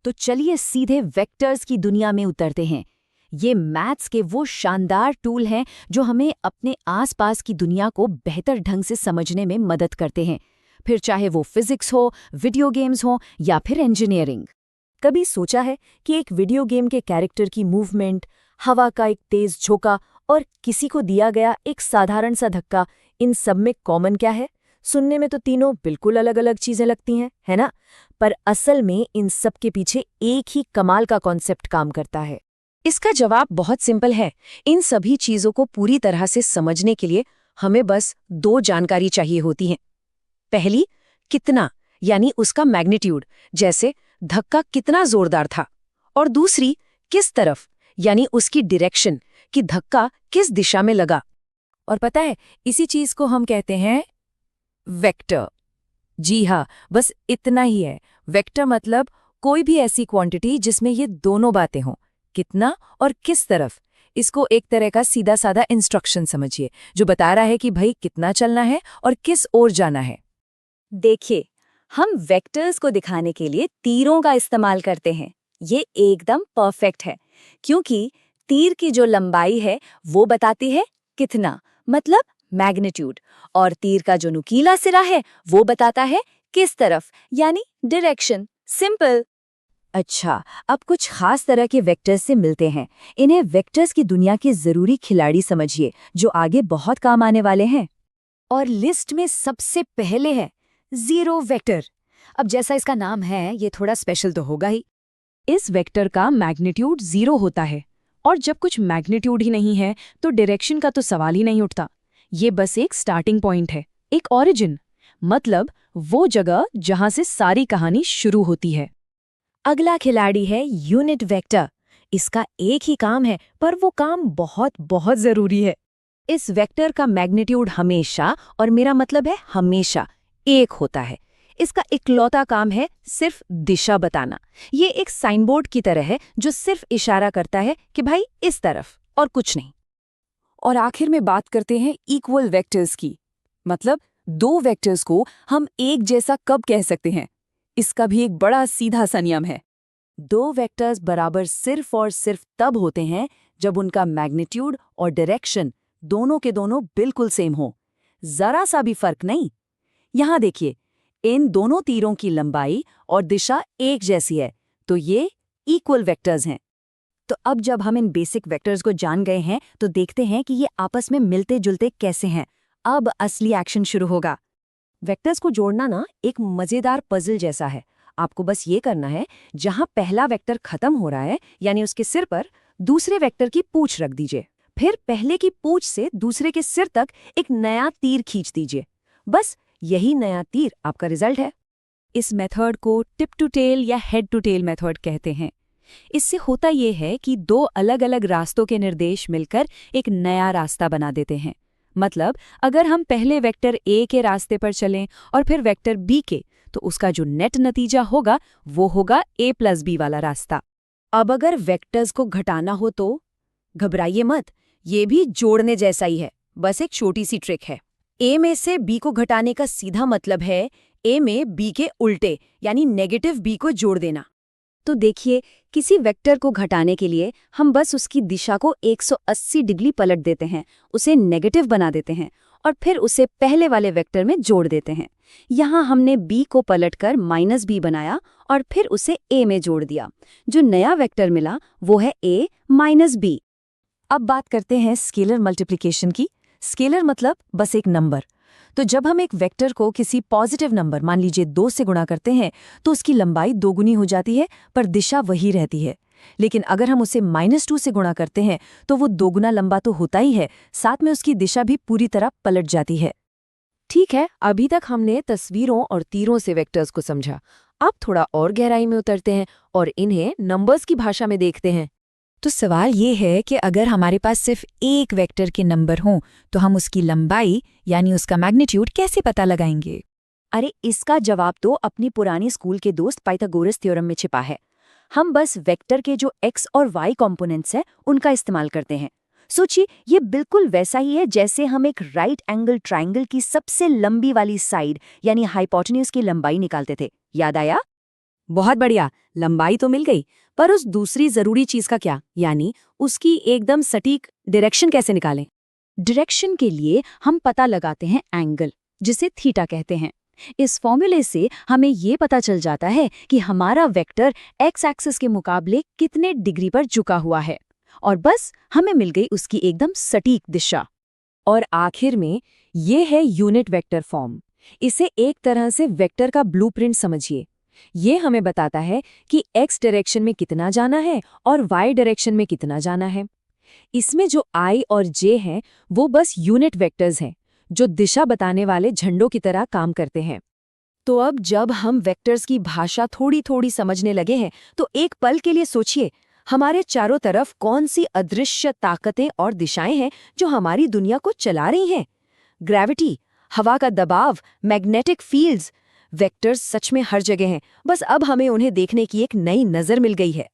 तो चलिए सीधे वेक्टर्स की दुनिया में उतरते हैं। ये मैथ्स के वो शानदार टूल हैं जो हमें अपने आसपास की दुनिया को बेहतर ढंग से समझने में मदद करते हैं, फिर चाहे वो फिजिक्स हो, वीडियो गेम्स हो या फिर इंजीनियरिंग। कभी सोचा है कि एक वीडियो गेम के कैरेक्टर की मूवमेंट, हवा का एक तेज झोंका और किसी को दिया गया एक साधारण सा धक्का, इन सब में कॉमन क्या है? सुनने में तो तीनों बिल्कुल अलग अलग चीजें लगती हैं, है ना? पर असल में इन सब के पीछे एक ही कमाल का कॉन्सेप्ट काम करता है। इसका जवाब बहुत सिंपल है। इन सभी चीजों को पूरी तरह से समझने के लिए हमें बस दो जानकारी चाहिए होती हैं। पहली, कितना, यानी उसका मैग्नीट्यूड, जैसे धक्का कितना जोरदार था। और दूसरी, किस तरफ, यानी उसकी डायरेक्शन, कि धक्का किस दिशा में लगा। और पता है, इसी चीज को हम कहते हैं वेक्टर। जी हाँ, बस इतना ही है। वेक्टर मतलब कोई भी ऐसी क्वांटिटी जिसमें ये दोनों बातें हों, कितना और किस तरफ। इसको एक तरह का सीधा साधा इंस्ट्रक्शन समझिए, जो बता रहा है कि भाई कितना चलना है और किस ओर जाना है। देखिए, हम वेक्टर्स को दिखाने के लिए तीरों का इस्तेमाल करते हैं। ये एकदम परफेक्ट है, क्योंकि तीर की जो लंबाई है वो बताती है कितना, मतलब मैग्नीट्यूड, और तीर का जो नुकीला सिरा है वो बताता है किस तरफ, यानी डायरेक्शन। सिंपल। अच्छा, अब कुछ खास तरह के वेक्टर्स से मिलते हैं। इन्हें वेक्टर्स की दुनिया के जरूरी खिलाड़ी समझिए, जो आगे बहुत काम आने वाले हैं। और लिस्ट में सबसे पहले है जीरो वेक्टर। अब जैसा इसका नाम है, ये थोड़ा स्पेशल तो होगा ही। इस वेक्टर का मैग्नीट्यूड 0 होता है, और जब कुछ मैग्नीट्यूड ही नहीं है तो डायरेक्शन का तो सवाल ही नहीं उठता। ये बस एक स्टार्टिंग पॉइंट है, एक ओरिजिन, मतलब वो जगह जहां से सारी कहानी शुरू होती है। अगला खिलाड़ी है यूनिट वेक्टर। इसका एक ही काम है, पर वो काम बहुत बहुत जरूरी है। इस वेक्टर का मैग्नीट्यूड हमेशा, और मेरा मतलब है हमेशा, 1 होता है। इसका इकलौता काम है सिर्फ दिशा बताना। ये एक साइनबोर्ड की तरह है जो सिर्फ इशारा करता है कि भाई इस तरफ, और कुछ नहीं। और आखिर में बात करते हैं इक्वल वेक्टर्स की। मतलब दो वेक्टर्स को हम एक जैसा कब कह सकते हैं? इसका भी एक बड़ा सीधा सा नियम है। दो वेक्टर्स बराबर सिर्फ और सिर्फ तब होते हैं जब उनका मैग्नीट्यूड और डायरेक्शन दोनों के दोनों बिल्कुल सेम हो, जरा सा भी फर्क नहीं। यहां देखिए, इन दोनों तीरों की लंबाई और दिशा एक जैसी है, तो ये इक्वल वेक्टर्स हैं। तो अब जब हम इन बेसिक वेक्टर्स को जान गए हैं, तो देखते हैं कि ये आपस में मिलते जुलते कैसे हैं। अब असली एक्शन शुरू होगा। वेक्टर्स को जोड़ना ना एक मजेदार पजल जैसा है। आपको बस ये करना है, जहां पहला वेक्टर खत्म हो रहा है, यानी उसके सिर पर, दूसरे वेक्टर की पूंछ रख दीजिए। फिर पहले की पूंछ से दूसरे के सिर तक एक नया तीर खींच दीजिए। बस यही नया तीर आपका रिजल्ट है। इस मेथड को टिप टू टेल या हेड टू टेल मेथड कहते हैं। इससे होता ये है कि दो अलग अलग रास्तों के निर्देश मिलकर एक नया रास्ता बना देते हैं। मतलब अगर हम पहले वेक्टर ए के रास्ते पर चलें और फिर वेक्टर बी के, तो उसका जो नेट नतीजा होगा वो होगा a प्लस बी वाला रास्ता। अब अगर वेक्टर्स को घटाना हो तो घबराइए मत, ये भी जोड़ने जैसा ही है, बस एक छोटी सी ट्रिक है। a में से b को घटाने का सीधा मतलब है a में b के उल्टे, यानी नेगेटिव b को जोड़ देना। तो देखिए, किसी वेक्टर को घटाने के लिए हम बस उसकी दिशा को 180 डिग्री पलट देते हैं, उसे नेगेटिव बना देते हैं और फिर उसे पहले वाले वेक्टर में जोड़ देते हैं। यहाँ हमने b को पलटकर -b बनाया और फिर उसे a में जोड़ दिया। जो नया वेक्टर मिला वो है a - b। अब बात करते हैं स्केलर मल्टीप्लिकेशन की। स्केलर मतलब बस एक नंबर। तो जब हम एक वेक्टर को किसी पॉजिटिव नंबर, मान लीजिए 2 से गुणा करते हैं, तो उसकी लंबाई दोगुनी हो जाती है, पर दिशा वही रहती है। लेकिन अगर हम उसे -2 से गुणा करते हैं, तो वो दोगुना लंबा तो होता ही है, साथ में उसकी दिशा भी पूरी तरह पलट जाती है। ठीक है, अभी तक हमने तस्वीरों और तीरों से वेक्टर्स को समझा। अब थोड़ा और गहराई में उतरते हैं और इन्हें नंबर्स की भाषा में देखते हैं। तो सवाल ये है कि अगर हमारे पास सिर्फ एक वेक्टर के नंबर हों, तो हम उसकी लंबाई यानी उसका मैग्नीट्यूड कैसे पता लगाएंगे? अरे, इसका जवाब तो अपनी पुरानी स्कूल के दोस्त पाइथागोरस थ्योरम में छिपा है। हम बस वेक्टर के जो x और y कंपोनेंट्स हैं, उनका इस्तेमाल करते हैं। सोचिए, ये बिल्कुल वैसा ही है जैसे हम एक राइट एंगल ट्राइंगल की सबसे लंबी वाली साइड यानी हाइपोटेन्यूज की लंबाई निकालते थे। याद आया? बहुत बढ़िया, लंबाई तो मिल गई, पर उस दूसरी जरूरी चीज का क्या, यानी उसकी एकदम सटीक डायरेक्शन कैसे निकालें? डायरेक्शन के लिए हम पता लगाते हैं एंगल, जिसे थीटा कहते हैं। इस फॉर्मूले से हमें ये पता चल जाता है कि हमारा वेक्टर एक्स एक्सिस के मुकाबले कितने डिग्री पर झुका हुआ है, और बस हमें मिल गई उसकी एकदम सटीक दिशा। और आखिर में ये है यूनिट वेक्टर फॉर्म। इसे एक तरह से वेक्टर का ब्लूप्रिंट समझिए। ये हमें बताता है कि एक्स डायरेक्शन में कितना जाना है और वाई डायरेक्शन में कितना जाना है। इसमें जो आई और जे हैं वो बस यूनिट वेक्टर्स हैं, जो दिशा बताने वाले झंडों की तरह काम करते हैं। तो अब जब हम वेक्टर्स की भाषा थोड़ी थोड़ी समझने लगे हैं, तो एक पल के लिए सोचिए, हमारे चारों तरफ कौन सी अदृश्य ताकतें और दिशाएं हैं जो हमारी दुनिया को चला रही हैं? ग्रेविटी, हवा का दबाव, मैग्नेटिक फील्ड्स। वेक्टर्स सच में हर जगह हैं, बस अब हमें उन्हें देखने की एक नई नज़र मिल गई है।